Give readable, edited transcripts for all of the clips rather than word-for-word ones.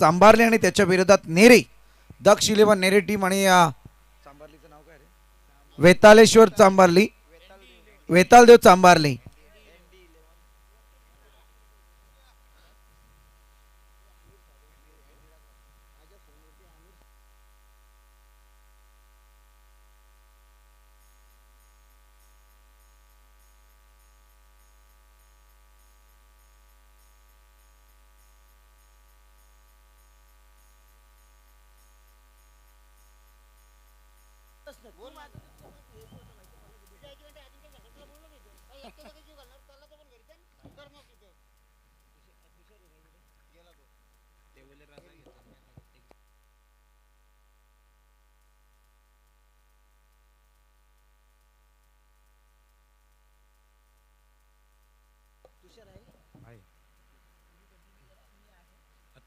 चांभारली आणि त्याच्या विरोधात नेरे दक्ष इलेव्हन नेरे टीम आणि चांभारलीचं नाव काय रे वेतालेश्वर चांभारली वेतालदेव चांभारली.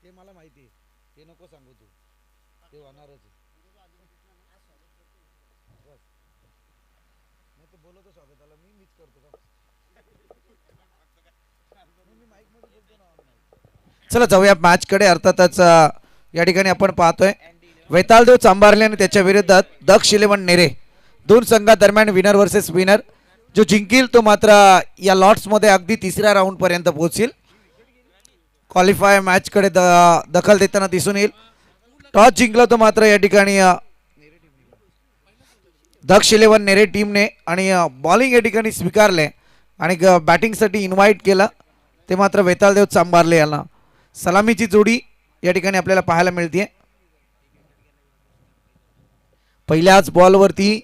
ते मला माहिती आहे, ते नको सांगू तू, ते होणारच आहे. बस नाही तर बोलतो स्वागताला मी मीच करतो का. मी माईक मध्ये बोलतो ना. चला जाऊया मॅच कडे. अर्थातच या ठिकाणी आपण पाहतोय वेतालदेव चांभारले आणि त्याच्या विरोधात दक्ष इलेव्हन नेरे दोन संघादरम्यान विनर वर्सेस विनर. जो जिंकेल तो मात्र या लॉट्स मध्ये अगदी तिसऱ्या राऊंड पर्यंत पोहोचेल. क्वालिफाय मॅच कडे दखल देताना दिसून येईल. टॉस जिंकला तो मात्र या ठिकाणी दक्ष इलेव्हन नेरे टीमने आणि बॉलिंग या ठिकाणी स्वीकारले आणि बॅटिंगसाठी इन्व्हाइट केलं ते मात्र वेतालदेव चांभारले यांना. सलामीची जोडी या ठिकाणी आपल्याला पाहायला मिळते. पहिल्याच बॉलवरती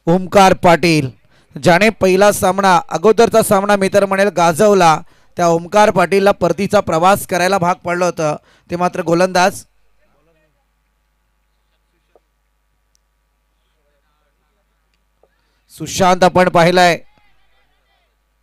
ओमकार पाटील ज्याने पहिला सामना अगोदरचा सामना मी तर म्हणेल गाजवला, त्या ओमकार पाटीलला परतीचा प्रवास करायला भाग पडलं होतं ते मात्र गोलंदाज. सुशांत आपण पाहिलाय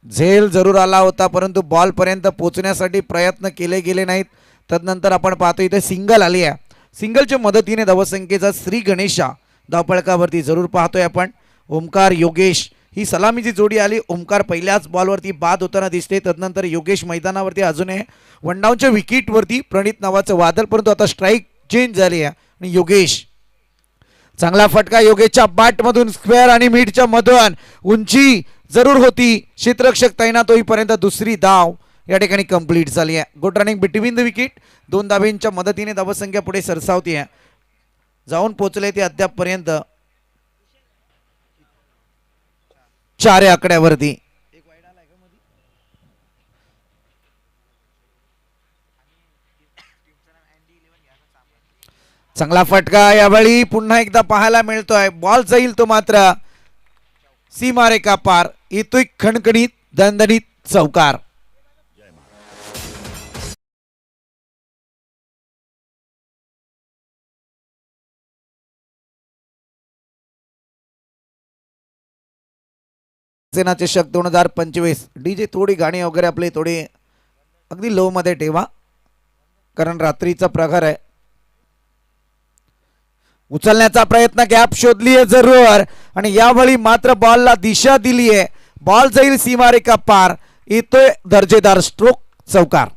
झेल जरूर आला होता परंतु बॉल पर्यंत पोहोचण्यासाठी प्रयत्न केले गेले नाहीत. तदनंतर आपण पाहतो इथे सिंगल आली आहे. सिंगलच्या मदतीने धावसंख्येचा श्री गणेशा धावफलकावरती जरूर पाहतोय आपण. ओमकार योगेश ही सलामीची जोडी आली. ओमकार पहिल्याच बॉलवरती बाद होताना दिसते. तदनंतर योगेश मैदानावरती अजूनही वनडाऊनच्या विकेटवरती प्रणित नावाचं वादळ, परंतु आता स्ट्राईक चेंज झाली आहे आणि योगेश चांगला फटका योगेशच्या बॅटमधून स्क्वेअर आणि मिडच्या मधून उंची जरूर होती. क्षेत्ररक्षक तैनात होईपर्यंत दुसरी धाव या ठिकाणी कंप्लीट झाली आहे. Good running between the wicket. दोन धावेंच्या मदतीने धावसंख्या पुढे सरसावती आहे. जाऊन पोहोचले ते अद्यापपर्यंत 4 आकड्यावरती. चांगला फटका यावेळी पुन्हा एकदा पाहायला मिळतोय. बॉल जाईल तो मात्र सीमारेखा पार. येतोय खणखणीत दणदणीत चौकार. सेना चषक 2025 डीजे थोडी गाणी वगैरे आपली थोडी अगदी लो मध्ये ठेवा कारण रात्रीचा प्रकार आहे. उचलण्याचा प्रयत्न गॅप शोधली आहे जरूर आणि यावेळी मात्र बॉलला दिशा दिली आहे. बॉल जाईल सीमारेखा पार. येतोय दर्जेदार स्ट्रोक चौकार.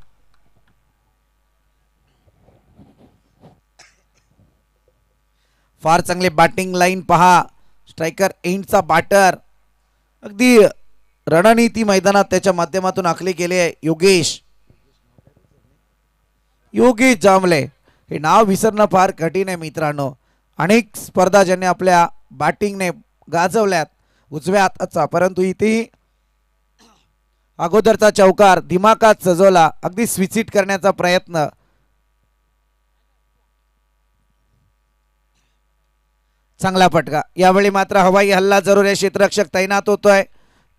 फार चांगले बॅटिंग लाईन पहा. स्ट्रायकर एंडचा बॅटर अगदी रणनीती मैदानात त्याच्या माध्यमातून आखली गेली आहे. योगेश जांभळे हे नाव विसरणं फार कठीण आहे मित्रांनो. अनेक स्पर्धा ज्यांनी आपल्या बॅटिंगने गाजवल्यात उजव्या हाताचा, परंतु इथे अगोदरचा चौकार दिमागात सजवला. अगदी स्विचिट करण्याचा प्रयत्न. चांगला फटका. यावेळी मात्र हवाई हल्ला जरूर आहे. क्षेत्ररक्षक तैनात होतोय.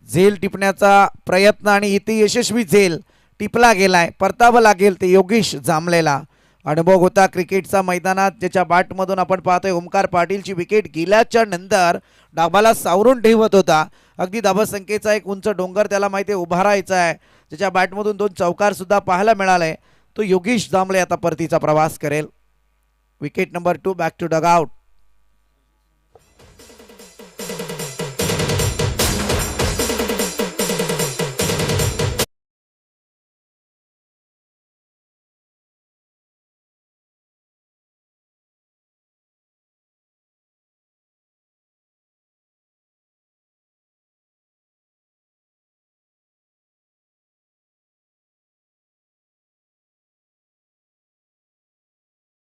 झेल टिपण्याचा प्रयत्न आणि इथे यशस्वी झेल टिपला गेलाय. परतावं लागेल ते योगेश जांभळेला. अनुभव होता क्रिकेटचा मैदानात ज्याच्या बॅटमधून आपण पाहतोय ओमकार पाटीलची विकेट गेल्याच्या नंतर डाबाला सावरून ठेवत होता. अगदी धावसंख्येचा एक उंच डोंगर त्याला माहिती आहे उभारायचा आहे. ज्याच्या बॅटमधून 2 चौकार सुद्धा पाहायला मिळाले. तो योगेश जांभळे आता परतीचा प्रवास करेल. Wicket number 2 back to dugout.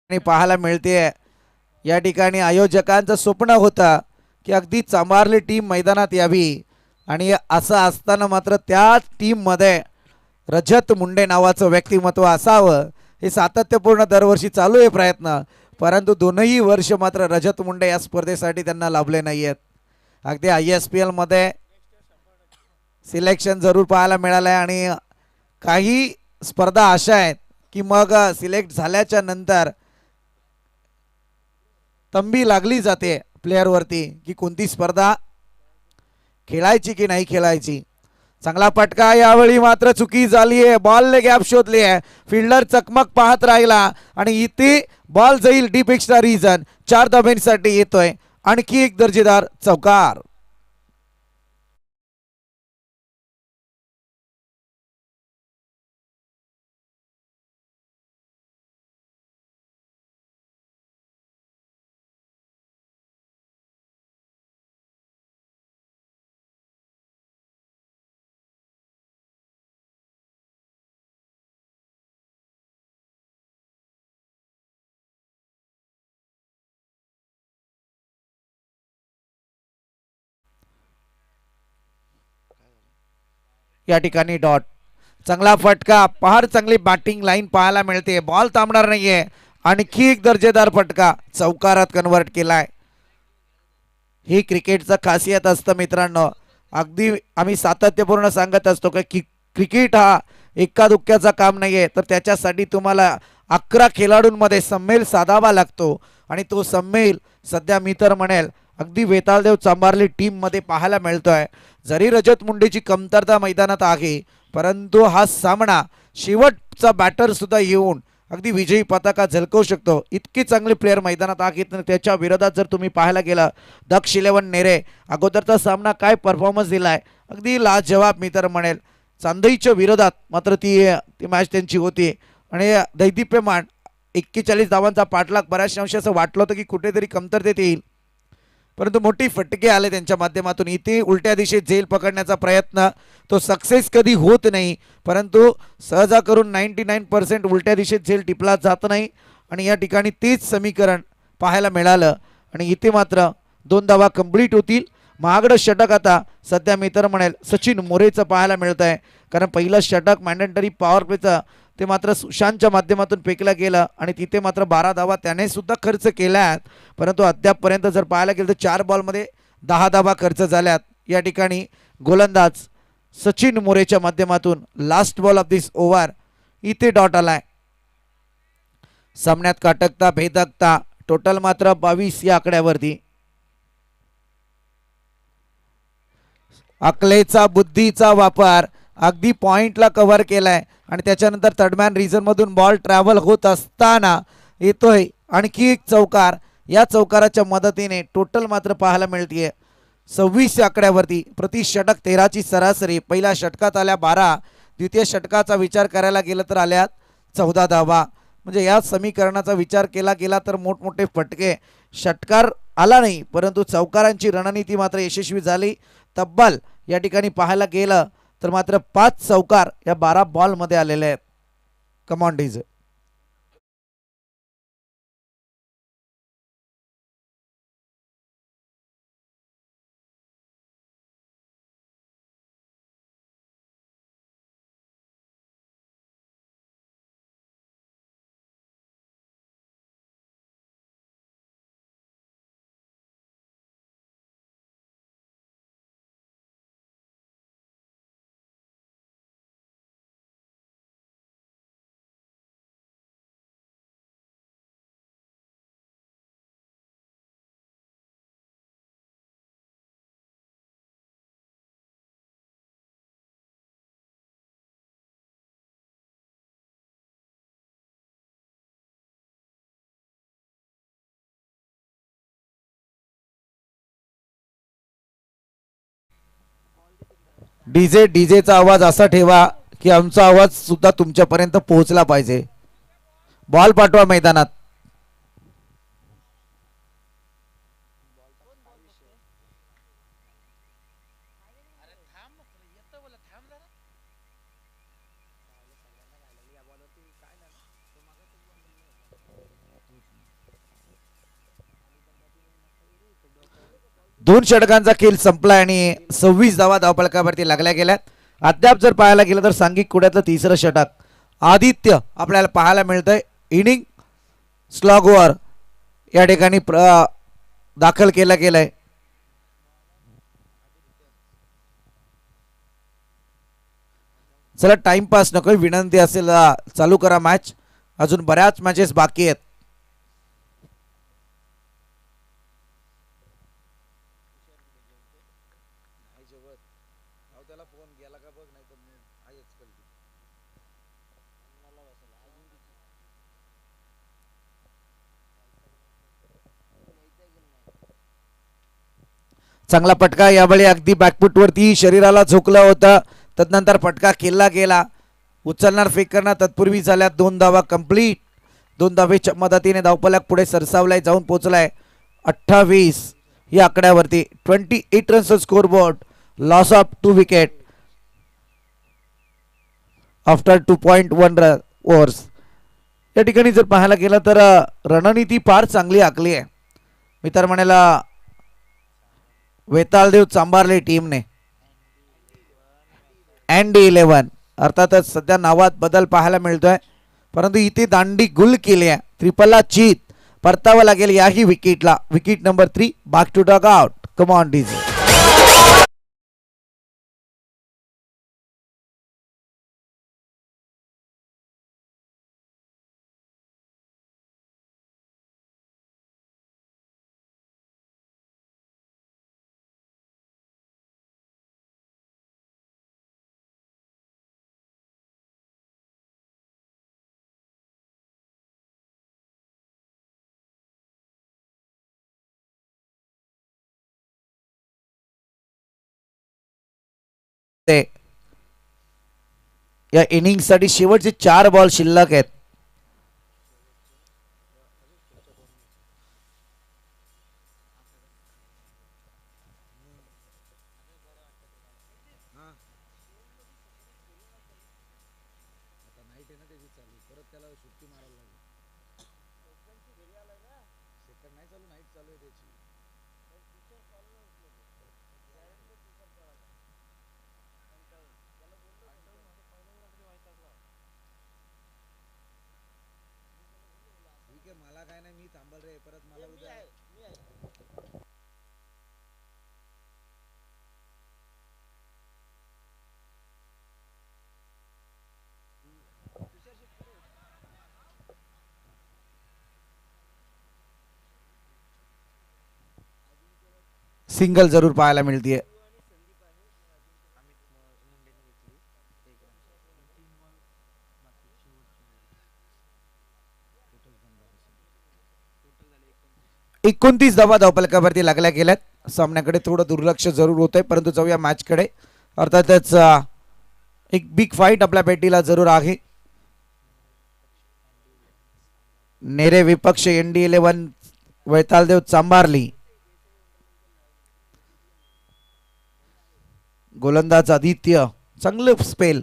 आणि पाहायला मिळते या ठिकाणी आयोजकांचं स्वप्न होतं की अगदी चांभारली टीम मैदानात यावी आणि असं असताना मात्र त्या टीममध्ये रजत मुंडे नावाचं व्यक्तिमत्व असावं हे सातत्यपूर्ण दरवर्षी चालू आहे प्रयत्न, परंतु दोनही वर्ष मात्र रजत मुंडे या स्पर्धेसाठी त्यांना लाभले नाही आहेत. अगदी ISPL मध्ये सिलेक्शन जरूर पाहायला मिळालं आहे आणि काही स्पर्धा अशा आहेत की मग सिलेक्ट झाल्याच्या नंतर तंबी लागली जाते प्लेअरवरती की कोणती स्पर्धा खेळायची की नाही खेळायची. चांगला फटका, यावेळी मात्र चुकी झाली आहे. बॉलने गॅप शोधली आहे, फिल्डर चकमक पाहत राहिला आणि इथे बॉल जाईल डीप एक्स्ट्रा रिजन. 4 धाब्यांसाठी येतोय आणखी एक दर्जेदार चौकार. या ठिकाणी डॉट. चांगला फटका, फार चांगली बॅटिंग लाईन पाहायला मिळते. बॉल थांबणार नाहीये, आणखी एक दर्जेदार फटका चौकारात कन्वर्ट केलाय. ही क्रिकेटचं खासियत असतं मित्रांनो. अगदी आम्ही सातत्यपूर्ण सांगत असतो की क्रिकेट हा एका दुक्क्याचा काम नाहीये, तर त्याच्यासाठी तुम्हाला 11 खेळाडूंमध्ये सम्मेल साधावा लागतो आणि तो सम्मेल सध्या मी तर म्हणेल अगदी वेताळदेव चांभारली टीम मध्ये पाहायला मिळतोय. जरी रजत मुंडेची कमतरता मैदानात आहे, परंतु हा सामना शेवटचा बॅटर सुद्धा येऊन अगदी विजयी पताका झलकवू शकतो. इतकी चांगली प्लेयर मैदानात आहेत. त्याच्या विरोधात जर तुम्ही पाहायला गेला दक्ष 11 नेरे, अगोदरचा सामना काय परफॉर्मन्स दिलाय, अगदी लाजवाब मी तर म्हणेल. चांदईच्या विरोधात मात्र ती मॅच त्यांची होती आणि दैदिप्यमान 41 धावांचा पाठलाग. बऱ्याचशा अंशी असं वाटलं होतं की कुठेतरी कमतरतेत येईल, परंतु मोठी फटके आले त्यांच्या माध्यमातून. इथे उलट्या दिशेत झेल पकडण्याचा प्रयत्न, तो सक्सेस कधी होत नाही, परंतु सहजा करून 99% उलट्या दिशेत झेल टिपला जात नाही आणि या ठिकाणी तेच समीकरण पाहायला मिळालं. आणि इथे मात्र 2 धावा कंप्लीट होतील. महागडं षटक आता सध्या मी तर म्हणेल सचिन मोरेचं पाहायला मिळत आहे, कारण पहिलं षटक मॅन्डेटरी पॉवर प्लेचं ते मात्र सुशांतच्या माध्यमातून फेकलं गेलं आणि तिथे मात्र 12 धावा त्याने सुद्धा खर्च केल्यात. परंतु अद्यापपर्यंत जर पाहायला गेलं तर 4 बॉलमध्ये 10 धावा खर्च झाल्यात. या ठिकाणी गोलंदाज सचिन मोरेच्या माध्यमातून last ball of this over इथे डॉट आलाय. सामन्यात काटकता भेदकता, टोटल मात्र 22 या आकड्यावरती. अकलेचा बुद्धीचा वापर अगदी पॉइंटला कव्हर केलाय आणि त्याच्यानंतर थर्डमॅन रिझन मधून बॉल ट्रॅव्हल होत असताना येतोय आणखी एक चौकार. या चौकाराच्या मदतीने टोटल मात्र पाहायला मिळतीये 26 आकड्यावरती. प्रति षटक 13 ची सरासरी. पहिल्या षटकात आल्या 12, द्वितीय षटकाचा विचार करायला गेलं तर आल्यात 14 धावा. म्हणजे या समीकरणाचा विचार केला गेला तर मोठमोठे फटके. षटकार आला नाही, परंतु चौकारांची रणनीती मात्र यशस्वी झाली. तब्बल या ठिकाणी पाहायला गेलं तर मात्र 5 चौकार या 12 बॉलमध्ये आलेले आहेत. Come on DJ. डीजे डीजेचा आवाज असा ठेवा की आमचा आवाज सुद्धा तुमच्यापर्यंत पोहोचला पाहिजे. बॉल पाठवा मैदानात. 2 षटकांचा खेळ संपला आणि 26 धावा धावफलकावरती लागल्या गेल्यात. अद्याप जर पाहायला गेलं तर सांघिक कुड्यातलं तिसरं षटक आदित्य आपल्याला पाहायला मिळतंय. इनिंग स्लॉगवर या ठिकाणी दाखल केला गेलाय. चला टाइमपास नको, विनंती असेल चालू करा मॅच. अजून बऱ्याच मॅचेस बाकी आहेत. चांगला फटका यावेळी अगदी बॅकफुट वरती शरीराला झोकला होता. तदनंतर फटका केला गेला. उचलणार फेक करणार तत्पूर्वी झाल्यात 2 धावा कंप्लीट. 2 धावेच्या मदतीने धावफलक पुढे सरसावलाय, जाऊन पोहोचलाय 28 या आकड्यावरती. 28 runs score board. Loss of 2 wicket after 2.1 overs. या ठिकाणी जर पाहायला गेलं तर रणनीती फार चांगली आखली आहे. मी तर म्हणाला वेताळदेव चांभारले टीमने. ND11 अर्थातच सध्या नावात बदल पाहायला मिळतोय, परंतु इथे दांडी गुल केली आहे. ट्रिपलला चीत परतावा लागेल याही विकेटला. Wicket number 3 back to dugout. Come on DJ. या इनिंग साठी शेवटचे 4 बॉल शिल्लक आहेत. मला काय नाही, मी थांबल रे परत मला उद्या. सिंगल जरूर पाहायला मिळतीये. एकोणतीस धावा धावफलकावरती लागल्या गेल्यात. सामन्याकडे थोडं दुर्लक्ष जरूर होत आहे, परंतु जाऊया मॅच कडे. अर्थातच एक बिग फाईट आपल्या भेटीला जरूर आहे. नेरे विपक्ष ND11 वैतालदेव चांभारली. गोलंदाज आदित्य चांगलं स्पेल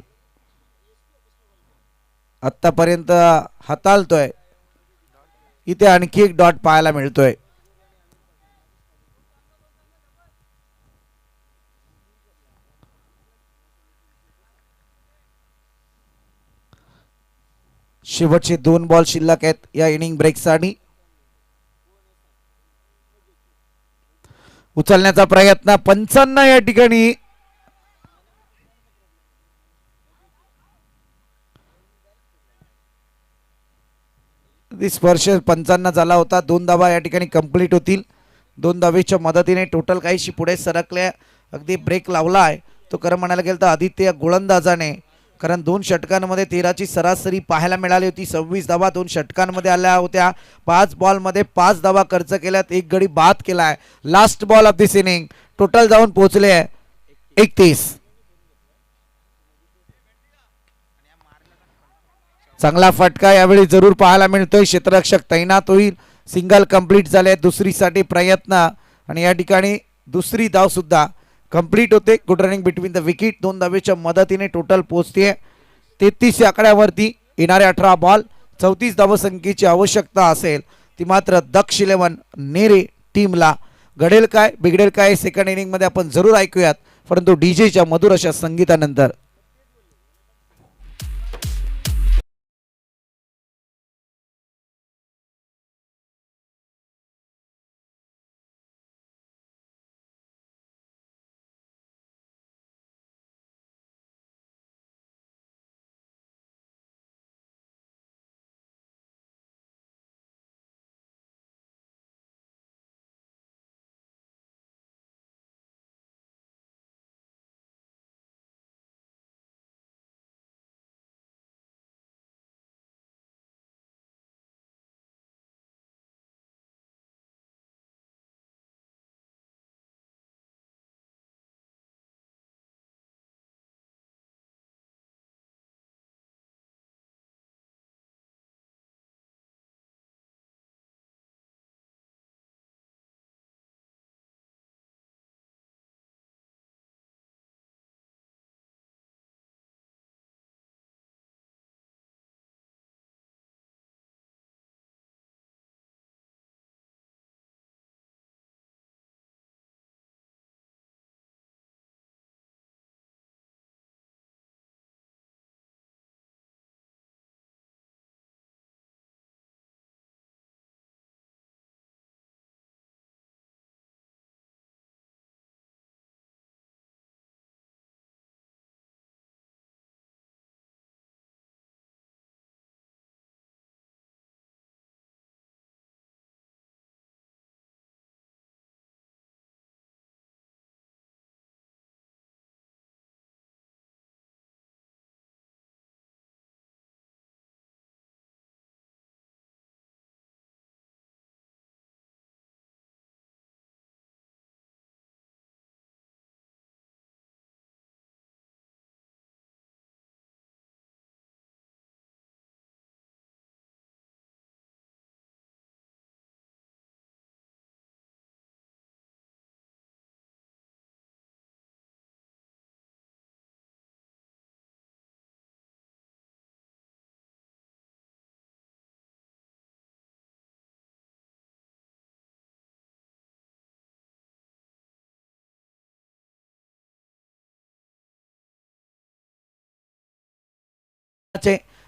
आतापर्यंत हाताळतोय. इथे आणखी एक डॉट पाहायला मिळतोय. शेवटचे 2 बॉल शिल्लक आहेत या इनिंग ब्रेकसाठी. उचलण्याचा प्रयत्न 55 या ठिकाणी. स्पर्श 55 झाला होता. 2 धावा या ठिकाणी कंप्लीट होतील. 2 धावेच्या मदतीने टोटल काहीशी पुढे सरकले. अगदी ब्रेक लावला आहे तो खरं म्हणायला गेलं तर आदित्य गोलंदाजाने, कारण 2 षटकांमध्ये 13ची सरासरी पाहायला मिळाली होती. 26 धावा 2 षटकांमध्ये आल्या होत्या. 5 बॉलमध्ये 5 धावा खर्च केल्यात. 1 गडी बाद केलाय. Last ball of this inning. Total जाऊन पोहोचले 31. चांगला फटका यावेळी जरूर पाहायला मिळतोय. क्षेत्ररक्षक तैनात होईल. सिंगल कंप्लीट झाले. दुसरीसाठी प्रयत्न आणि या ठिकाणी दुसरी धाव सुद्धा कंप्लीट होते. Good running between the wicket. 2 धावेच्या मदतीने टोटल पोहोचते 33 आकड्यावरती. येणारे 18 बॉल 34 धावसंख्येची आवश्यकता असेल ती मात्र दक्ष 11 नेरे टीमला. घडेल काय बिघडेल काय सेकंड इनिंग मध्ये आपण जरूर ऐकूयात, परंतु डीजेच्या मधुर अशा संगीतानंतर.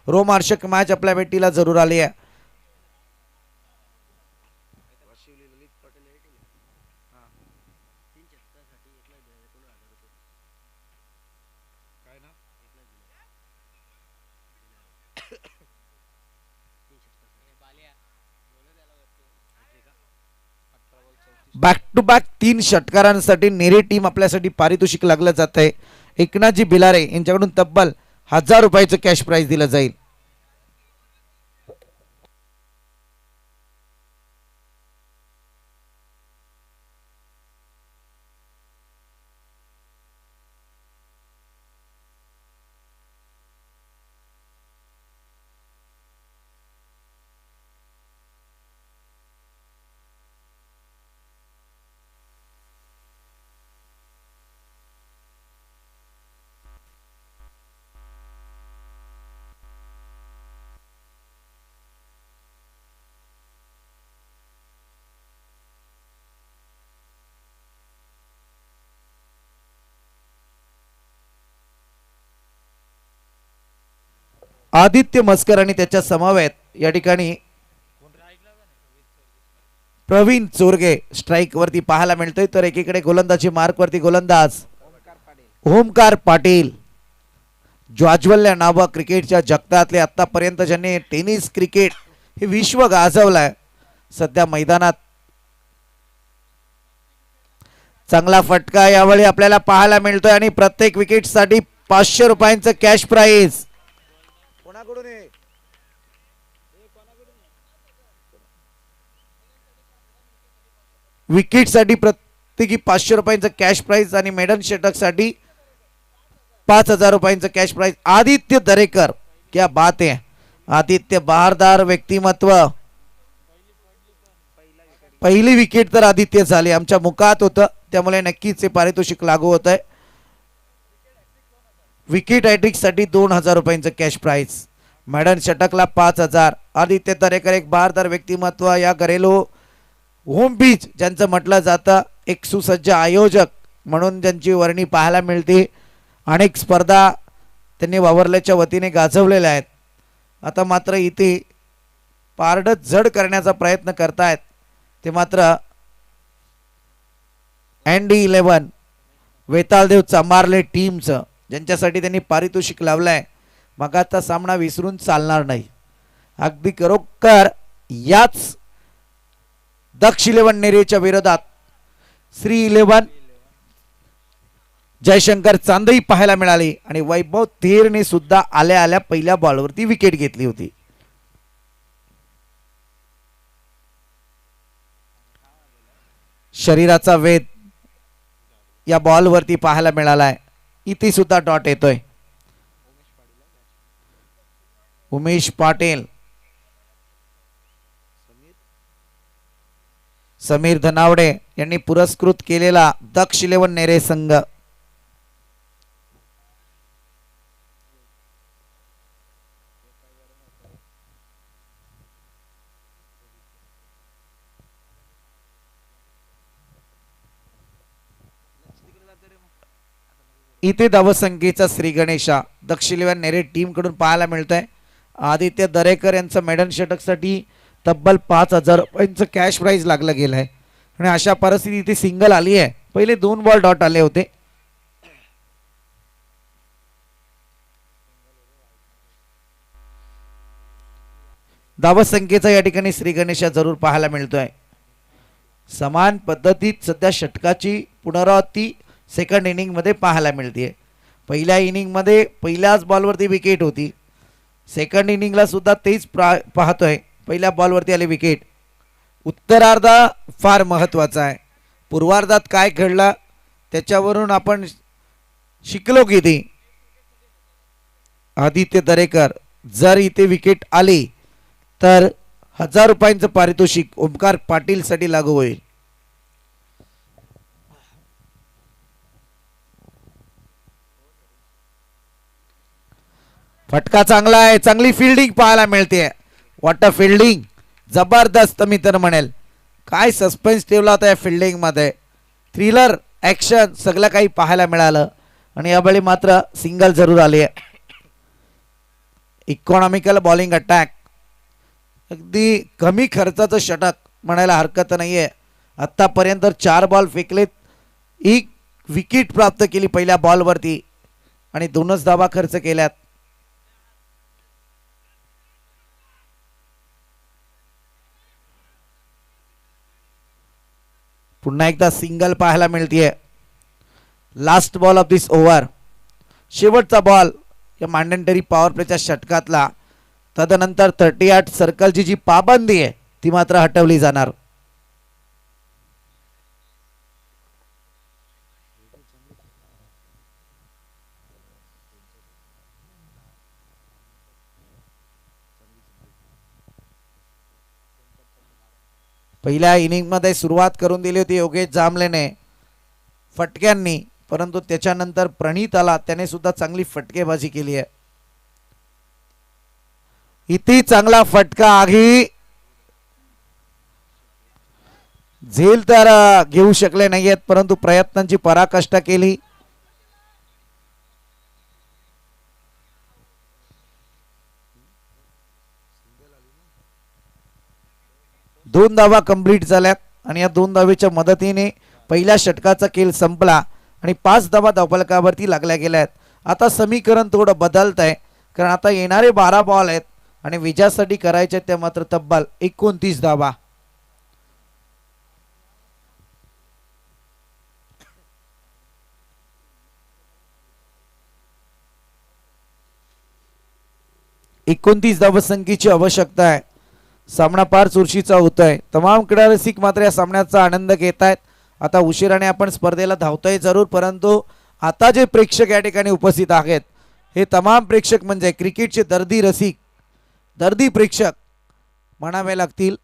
रोमार्शक मॅच आपल्या भेटीला जरूर आली आहे. बॅक टू बॅक 3 षटकारांसाठी नेरी टीम आपल्यासाठी पारितोषिक लागलं जात आहे. एकनाथजी बिलारे यांच्याकडून तब्बल 1000 रुपयाचं कॅश प्राइज दिलं जाईल. आदित्य मस्कर आणि त्याच्या समवेत या ठिकाणी प्रवीण चोरगे स्ट्राइक वरती पाहायला मिळतोय, तर एकीकडे गोलंदाजी मार्क वरती गोलंदाज ओमकार पाटील. ज्वाज्वल्य नाव क्रिकेटच्या जगतातले आतापर्यंत ज्यांनी टेनिस क्रिकेट हे विश्व गाजवलंय, सध्या मैदानात चांगला फटका यावेळी आपल्याला पाहायला मिळतोय आणि प्रत्येक विकेट साठी 500 रुपयांचं कॅश प्राइज. विकेट साठी प्रत्येकी 500 रुपयांचं कॅश प्राइज आणि मेडन षटक साठी 5000 रुपयांचं कॅश प्राइज. आदित्य दरेकर, क्या बात है. आदित्य बहारदार व्यक्तिमत्व. पहिली विकेट तर आदित्य झाली, आमच्या मुखात होतं, त्यामुळे नक्कीच हे पारितोषिक लागू होत आहे. विकेट हॅट्रिक साठी 2000 रुपयांचं कॅश प्राइज. मेडन षटकला 5000. आदित्य दरेकर एक बहारदार व्यक्तिमत्व या घरेलू होम बीच ज्यांचं म्हटलं जातं, एक सुसज्ज आयोजक म्हणून ज्यांची वर्णी पाहायला मिळते. अनेक स्पर्धा त्यांनी वावरल्याच्या वतीने गाजवलेल्या आहेत. आता मात्र इथे पारडं जड करण्याचा प्रयत्न करतायत ते मात्र ND11 वेताळदेव चांभारले टीमचं, ज्यांच्यासाठी त्यांनी पारितोषिक लावलंय. मग आता सामना विसरून चालणार नाही. अगदी खरोखर याच दक्ष 11 नेरेच्या विरोधात श्री 11 जयशंकर चांदई पाहायला मिळाली आणि वैभव थेरने सुद्धा आल्या आल्या पहिल्या बॉलवरती विकेट घेतली होती. शरीराचा वेध या बॉलवरती पाहायला मिळालाय. इथे सुद्धा डॉट येतोय. उमेश पाटील, समीर धनावडे यांनी पुरस्कृत केलेला दक्ष 11 नेरे संघ. इथे धावसंख्येचा श्री गणेशा दक्ष 11 नेरे टीम कडून पाहायला मिळतोय. आदित्य दरेकर यांचं मेडन षटकसाठी तब्बल 5,000 रुपयांचं कॅश प्राइज लागलं गेलं आहे आणि अशा परिस्थितीत इथे सिंगल आली आहे. पहिले 2 बॉल डॉट आले होते. धावसंख्येचा या ठिकाणी श्री गणेशा जरूर पाहायला मिळतोय. समान पद्धतीत सध्या षटकाची पुनरावृत्ती सेकंड इनिंग मध्ये पाहायला मिळते. पहिल्या इनिंग मध्ये पहिल्याच बॉलवरती विकेट होती. सेकंड इनिंगला सुद्धा तेच पाहतोय. पहिल्या बॉलवरती आले विकेट. उत्तरार्ध फार महत्त्वाचा आहे. पूर्वार्धात काय घडलं त्याच्यावरून आपण शिकलो की ती आदित्य दरेकर जर इथे विकेट आली तर 1,000 रुपयांचं पारितोषिक ओमकार पाटील साठी लागू होईल. फटका चांगला आहे. चांगली फिल्डिंग पाहायला मिळते. वॉट अ फिल्डिंग, जबरदस्त मी तर म्हणेल. काय सस्पेन्स ठेवला होता या फिल्डिंग मध्ये. थ्रिलर ऍक्शन सगळं काही पाहायला मिळालं आणि यावेळी मात्र सिंगल जरूर आली आहे. इकॉनॉमिकल बॉलिंग अटॅक, अगदी कमी खर्चाचं षटक म्हणायला हरकत नाहीये. आतापर्यंत 4 बॉल फेकलेत, 1 विकेट प्राप्त केली पहिल्या बॉलवरती आणि 2च धावा खर्च केल्यात. पुन्हा एकदा सिंगल पाहायला मिळतीये. Last ball of this over, शेवटचा बॉल या मॅन्डेटरी पॉवर प्लेच्या षटकातला. तदनंतर 38 सर्कलची जी पाबंदी आहे ती मात्र हटवली जाणार. पहिल्या इनिंग मध्ये सुरुवात करून दिली होती योगेश जामलेने फटक्यांनी, परंतु त्याच्यानंतर प्रणीत आला, त्याने सुद्धा चांगली फटकेबाजी केली आहे. इथे चांगला फटका आगी झेल तर घेऊ शकले नाहीयेत, परंतु प्रयत्नांची पराकाष्ठा केली. दोन धावा कंप्लीट झाल्यात आणि या 2 धावेच्या मदतीने पहिल्या षटकाचा खेळ संपला आणि 5 धावा धावफलकावरती लागल्या गेल्यात. आता समीकरण थोडं बदलत आहे, कारण आता येणारे 12 बॉल आहेत आणि विजयासाठी करायचे ते मात्र तब्बल 29 धावा. धावसंख्येची आवश्यकता आहे. सामना फार चुरशीचा होतोय. तमाम क्रीडा रसिक मात्र या सामन्याचा आनंद घेत आहेत. आता उशिराने आपण स्पर्धेला धावतोय जरूर, परंतु आता जे प्रेक्षक या ठिकाणी उपस्थित आहेत हे तमाम प्रेक्षक म्हणजे क्रिकेटचे दर्दी रसिक, दर्दी प्रेक्षक म्हणावे लागतील.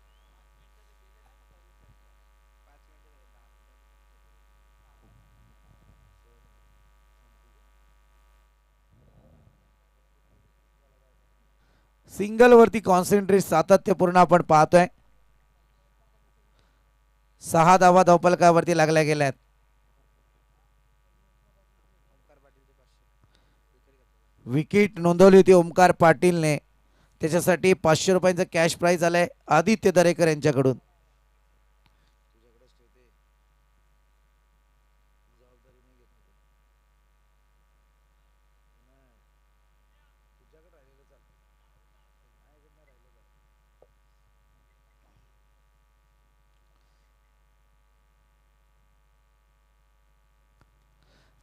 सिंगल वरती कॉन्सन्ट्रेट सातत्यपूर्ण आपण पाहतोय. 6 धावा धावफलकावरती लागल्या गेल्यात. विकेट नोंदवली होती ओमकार पाटीलने, त्याच्यासाठी 500 रुपयांचं कॅश प्राइज आलंय आदित्य दरेकर यांच्याकडून.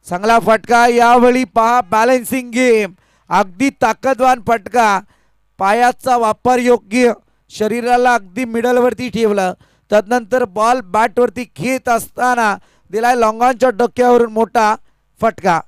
चांगला फटका यावेळी पहा, बॅलन्सिंग गेम, अगदी ताकदवान फटका, पायाचा वापर योग्य, शरीराला अगदी मिडलवरती ठेवलं, तदनंतर बॉल बॅटवरती घेत असताना दिलाय लॉंगॉनच्या डोक्यावरून मोठा फटका.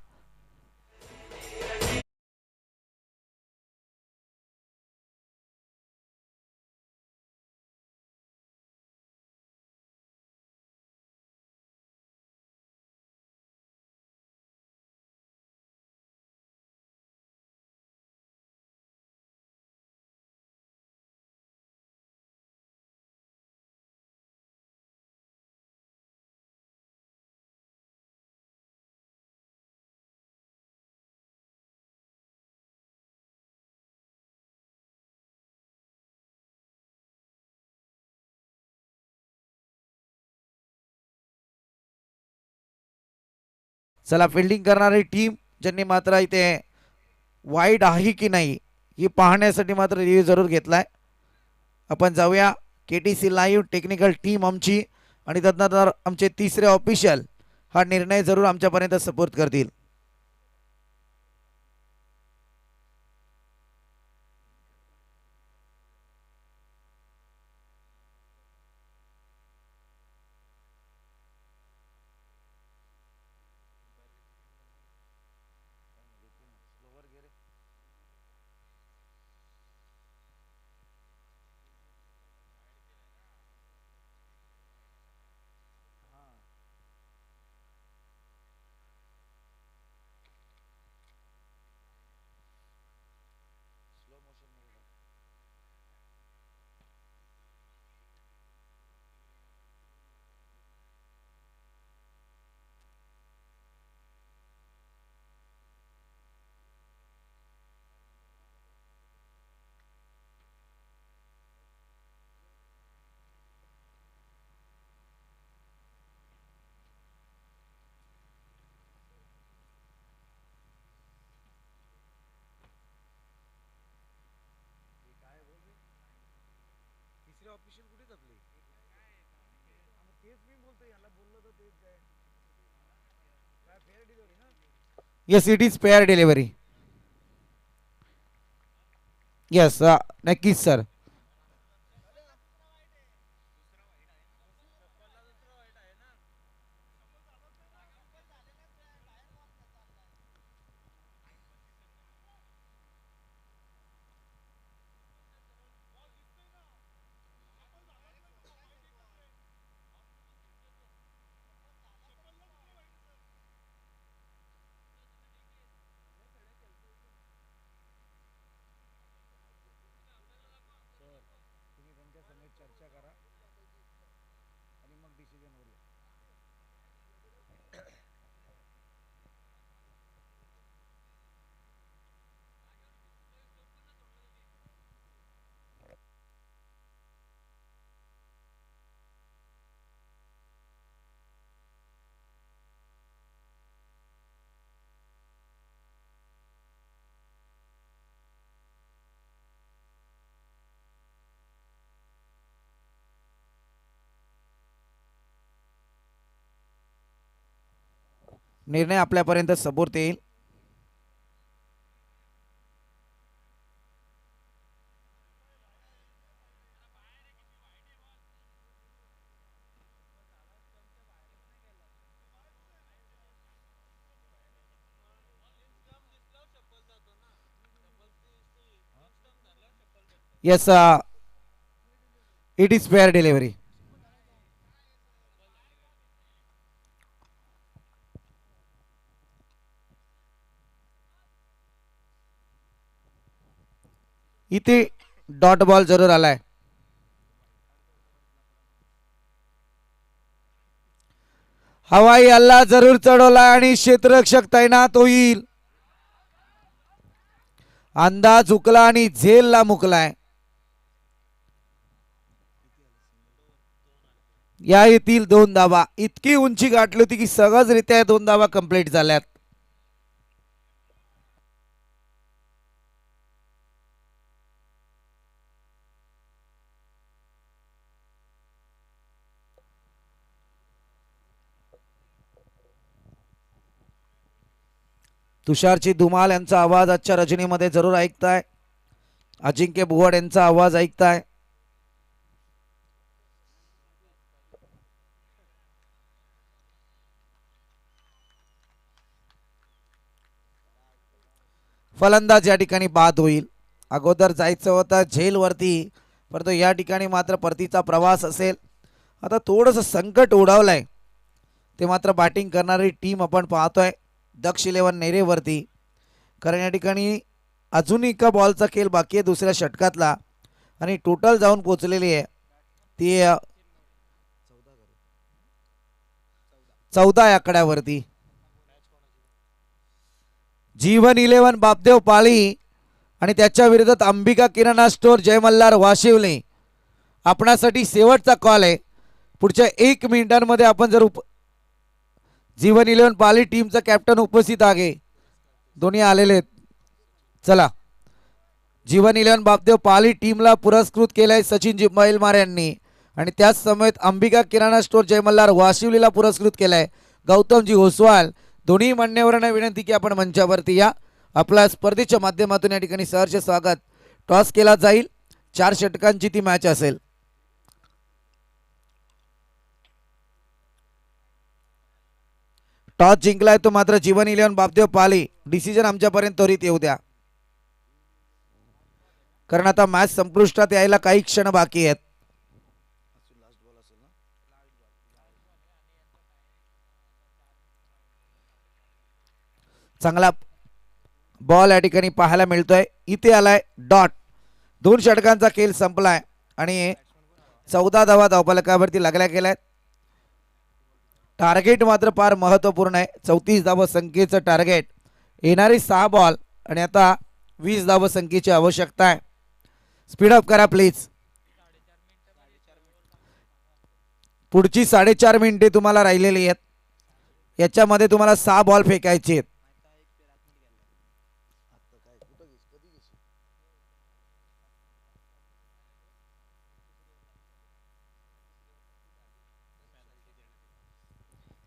चला, फिल्डिंग करणारी टीम ज्यांनी मात्र इथे वाईड आहे की नाही ही पाहण्यासाठी मात्र रिव्ह्यू जरूर घेतलाय. आपण जाऊया KTC लाईव्ह टेक्निकल टीम आमची, आणि तदनंतर आमचे तिसरे ऑफिशियल हा निर्णय जरूर आमच्यापर्यंत सपोर्ट करतील. Yes, it is pair delivery. Yes, नक्कीच सर. निर्णय आपल्यापर्यंत सपोर्ट येईल. Yes, it is pair delivery. इथे डॉट बॉल जरूर आलाय. हवाई हल्ला जरूर चढवला आणि क्षेत्ररक्षक तैनात होईल. अंदाज हुकला आणि झेलला मुकलाय. या येथील 2 धावा. इतकी उंची गाठली होती की सहजरित्या 2 धावा कंप्लीट झाल्यात. तुषारची धुमाल यांचा आवाज आजच्या रजनीमध्ये जरूर ऐकताय. अजिंक्य बुवाड यांचा आवाज ऐकताय. फलंदाज या ठिकाणी बाद होईल. अगोदर जायचं होतं झेल वरती, परंतु या ठिकाणी मात्र परतीचा प्रवास असेल. आता थोडंसं संकट ओढावलंय ते मात्र बॅटिंग करणारी टीम आपण पाहतोय दक्ष 11 नेरेवरती. कारण या ठिकाणी अजून एका बॉलचा खेळ बाकी आहे दुसऱ्या षटकातला आणि टोटल जाऊन पोचलेली आहे ती 14 आकड्यावरती. जीवन 11 बापदेव पाळी आणि त्याच्या विरोधात अंबिका किराणा स्टोर जय मल्हार वाशिवले. आपणासाठी शेवटचा कॉल आहे. पुढच्या 1 मिनिटांमध्ये आपण जर जीवन 11 पाली टीमचा कॅप्टन उपस्थित आहे. दोन्ही आलेले आहेत. चला, जीवन 11 बापदेव पाली टीमला पुरस्कृत केलाय सचिनजी मैलमार यांनी आणि त्याच समेत अंबिका किराणा स्टोर जय मल्हार वाशिवलीला पुरस्कृत केलाय गौतमजी ओसवाल. दोन्ही मान्यवरांना विनंती की आपण मंचावरती या. आपल्या स्पर्धेच्या माध्यमातून या ठिकाणी सहर्ष स्वागत. टॉस केला जाईल. 4 षटकांची ती मॅच असेल. टॉस जिंकलाय तो मात्र जीवन 11 बापदेव पाली. डिसिजन आमच्यापर्यंत त्वरित येऊ द्या, कारण आता मॅच संपुष्टात यायला काही क्षण बाकी आहेत. चांगला बॉल या ठिकाणी पाहायला मिळतोय. इथे आलाय डॉट. 2 षटकांचा खेळ संपलाय आणि 14 धावा धावफलकावरती लागल्या गेल्यात. टार्गेट मात्र फार महत्त्वपूर्ण आहे. 34 धाव संख्येचं टार्गेट. येणारी 6 बॉल आणि आता 20 धाव संख्येची आवश्यकता आहे. स्पीडअप करा प्लीज. पुढची 4.5 मिनिटे तुम्हाला राहिलेली आहेत. याच्यामध्ये तुम्हाला 6 बॉल फेकायचे आहेत.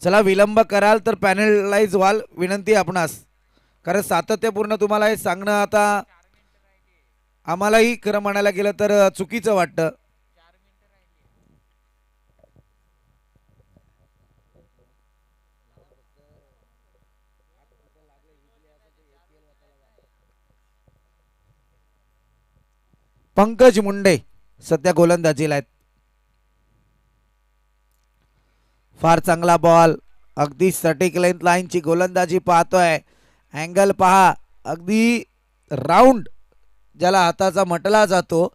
चला, विलंब कराल तर पॅनलाइज व्हाल. विनंती आपणास, कारण सातत्यपूर्ण तुम्हाला हे सांगणं आता आम्हालाही खरं म्हणायला गेलं तर चुकीचं वाटतं. पंकज मुंडे सध्या गोलंदाजीला आहेत. फार चांगला बॉल. अगदी सटीक लेंथ लाईनची गोलंदाजी पाहतोय. अँगल पहा, अगदी राऊंड ज्याला हाताचा म्हटला जातो.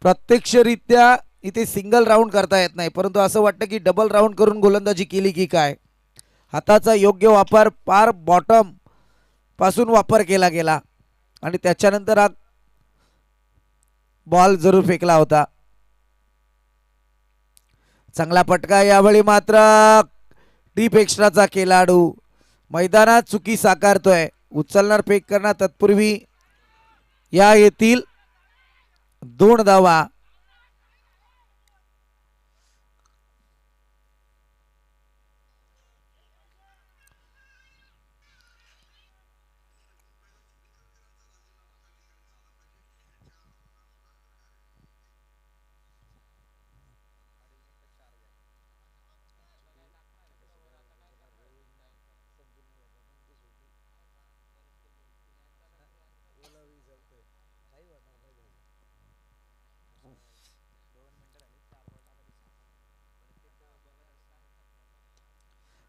प्रत्यक्षरित्या इथे सिंगल राऊंड करता येत नाही, परंतु असं वाटतं की डबल राऊंड करून गोलंदाजी केली की काय. हाताचा योग्य वापर, पार बॉटम पासून वापर केला गेला आणि त्याच्यानंतर हा बॉल जरूर फेकला होता. चांगला पटका. यावेळी मात्र डीप एक्स्ट्राचा खेळाडू मैदानात चुकी साकारतोय. उचलणार, फेक करणार तत्पूर्वी या येथील 2 धावा.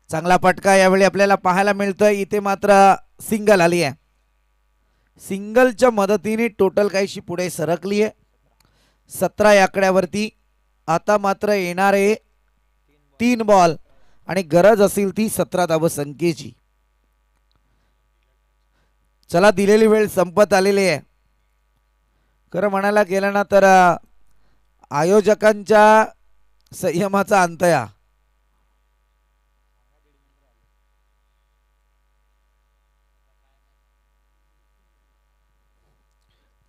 चांगला पटका यावेळी आपल्याला पाहायला मिळतोय. इथे मात्र सिंगल आली आहे. सिंगलच्या मदतीने टोटल काहीशी पुढे सरकली आहे 17 आकड्यावरती. आता मात्र येणारे 3 बॉल आणि गरज असेल ती 17 धावसंख्येची. चला, दिलेली वेळ संपत आलेली आहे. खरं म्हणायला गेलं ना तर आयोजकांच्या संयमाचा अंत या.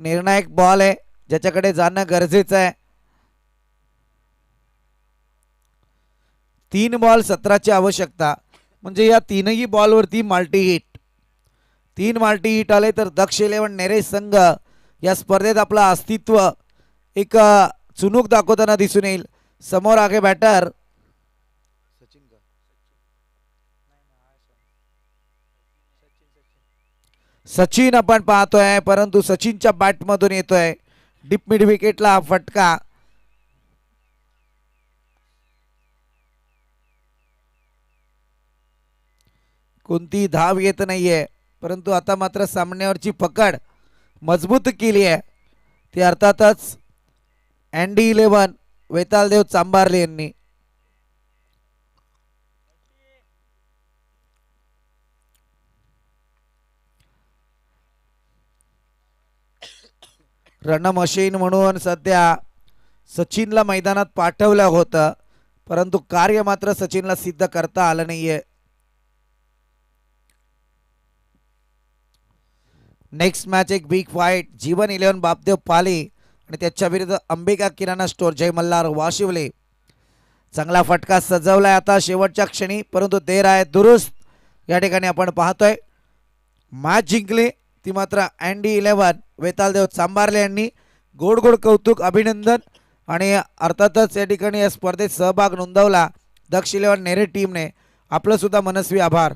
निर्णायक बॉल आहे, ज्याच्याकडे जाणं गरजेचं आहे. 3 बॉल 17ची आवश्यकता, म्हणजे या तीनही बॉलवरती माल्टी हिट. 3 माल्टी हिट आले तर दक्ष इलेव्हन नेरे संघ या स्पर्धेत आपलं अस्तित्व एक चुणूक दाखवताना दिसून येईल. समोर आगे बॅटर सचिन आपण पाहतोय, परंतु सचिनच्या बॅटमधून येतोय डीप मिड विकेटला फटका. कोणती धाव येत नाहीये, परंतु आता मात्र सामन्यावरची पकड मजबूत केली आहे ती अर्थातच अँडी इलेव्हन वेतालदेव चांभारले यांनी. रन मशीन म्हणून सध्या सचिनला मैदानात पाठवलं होतं, परंतु कार्य मात्र सचिनला सिद्ध करता आलं नाहीये. नेक्स्ट मॅच एक बिग फाईट, जीवन इलेव्हन बापदेव पाली आणि त्याच्या विरुद्ध अंबिका किराणा स्टोर जय मल्हार वाशिवले. चांगला फटका सजवलाय आता शेवटच्या क्षणी, परंतु देर आहे दुरुस्त. या ठिकाणी आपण पाहतोय मॅच जिंकली ती मात्र अँडी इलेव्हन वेतालदेव चांभारले यांनी. गोड गोड कौतुक, अभिनंदन. आणि अर्थातच या ठिकाणी या स्पर्धेत सहभाग नोंदवला दक्ष इलेव्हन नेरे टीमने. आपलं सुद्धा मनस्वी आभार.